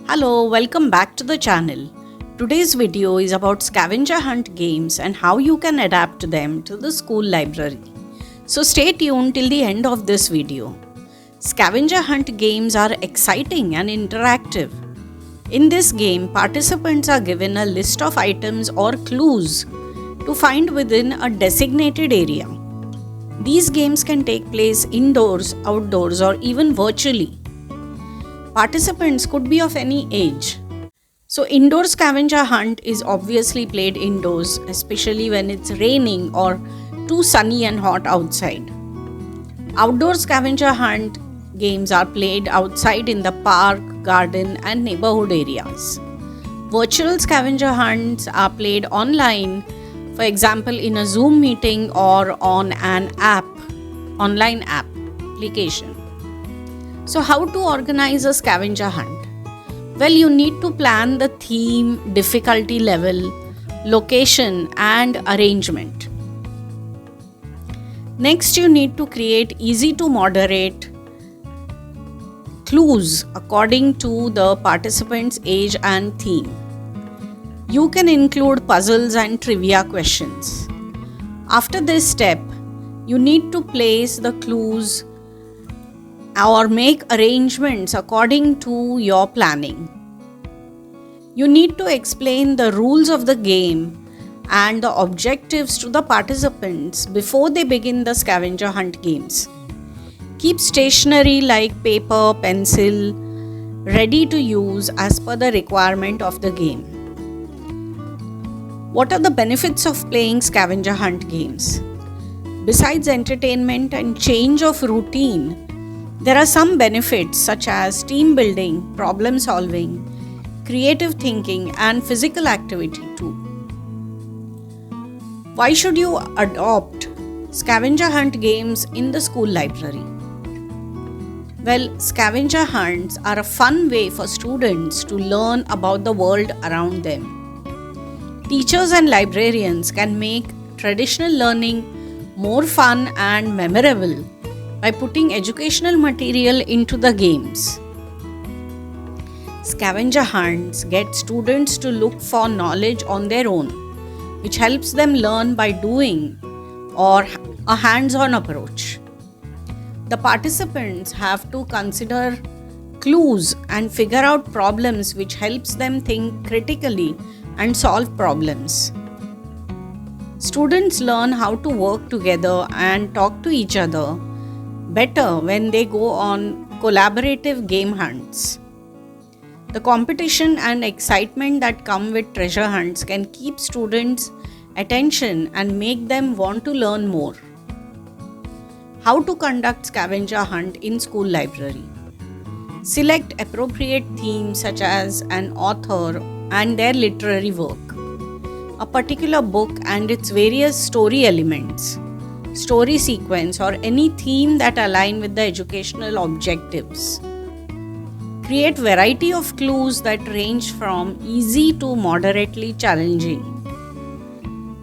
Hello, welcome back to the channel. Today's video is about scavenger hunt games and how you can adapt them to the school library. So stay tuned till the end of this video. Scavenger hunt games are exciting and interactive. In this game, participants are given a list of items or clues to find within a designated area. These games can take place indoors, outdoors, or even virtually. Participants could be of any age. So indoor scavenger hunt is obviously played indoors, especially when it's raining or too sunny and hot outside. Outdoor scavenger hunt games are played outside in the park, garden and neighborhood areas. Virtual scavenger hunts are played online, for example in a Zoom meeting or on an online app application. So how to organize a scavenger hunt? Well, you need to plan the theme, difficulty level, location and arrangement. Next, you need to create easy to moderate clues according to the participants' age and theme. You can include puzzles and trivia questions. After this step, you need to place the clues or make arrangements according to your planning. You need to explain the rules of the game and the objectives to the participants before they begin the scavenger hunt games. Keep stationery like paper, pencil ready to use as per the requirement of the game. What are the benefits of playing scavenger hunt games? Besides entertainment and change of routine, there are some benefits such as team building, problem solving, creative thinking and physical activity too. Why should you adopt scavenger hunt games in the school library? Well, scavenger hunts are a fun way for students to learn about the world around them. Teachers and librarians can make traditional learning more fun and memorable by putting educational material into the games. Scavenger hunts get students to look for knowledge on their own, which helps them learn by doing or a hands-on approach. The participants have to consider clues and figure out problems, which helps them think critically and solve problems. Students learn how to work together and talk to each other better when they go on collaborative game hunts. The competition and excitement that come with treasure hunts can keep students' attention and make them want to learn more. How to conduct scavenger hunt in school library? Select appropriate themes such as an author and their literary work, a particular book and its various story elements, story sequence or any theme that align with the educational objectives. Create variety of clues that range from easy to moderately challenging.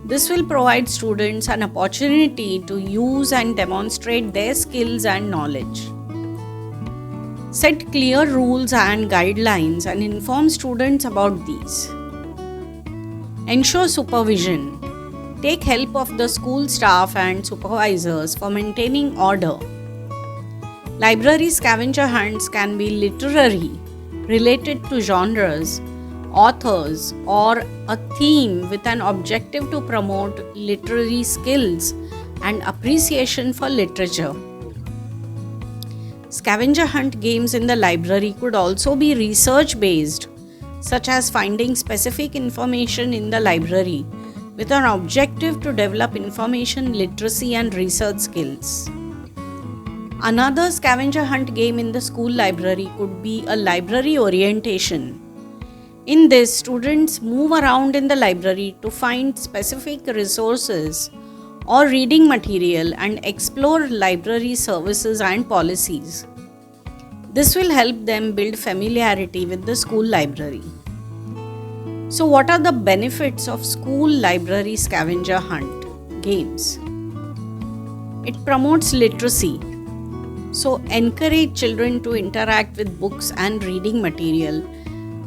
This will provide students an opportunity to use and demonstrate their skills and knowledge. Set clear rules and guidelines and inform students about these. Ensure supervision. Take help of the school staff and supervisors for maintaining order. Library scavenger hunts can be literary, related to genres, authors, or a theme with an objective to promote literary skills and appreciation for literature. Scavenger hunt games in the library could also be research-based, such as finding specific information in the library with an objective to develop information literacy and research skills. Another scavenger hunt game in the school library could be a library orientation. In this, students move around in the library to find specific resources or reading material and explore library services and policies. This will help them build familiarity with the school library. So what are the benefits of school library scavenger hunt games? It promotes literacy. So encourage children to interact with books and reading material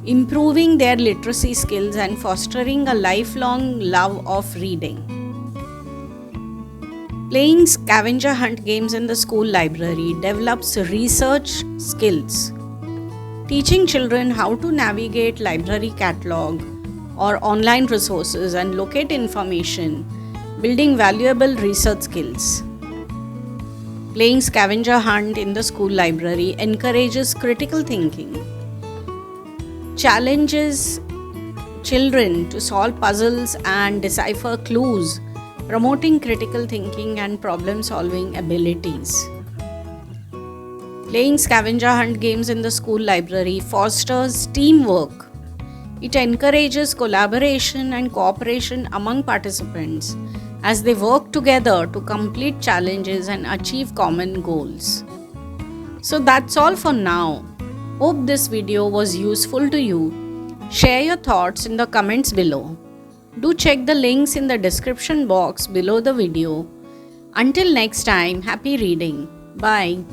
improving their literacy skills and fostering a lifelong love of reading. Playing scavenger hunt games in the school library develops research skills. Teaching children how to navigate library catalog or online resources and locate information, building valuable research skills. Playing scavenger hunt in the school library encourages critical thinking, challenges children to solve puzzles and decipher clues, promoting critical thinking and problem solving abilities. Playing scavenger hunt games in the school library fosters teamwork. It encourages collaboration and cooperation among participants as they work together to complete challenges and achieve common goals. So that's all for now. Hope this video was useful to you. Share your thoughts in the comments below. Do check the links in the description box below the video. Until next time, happy reading. Bye.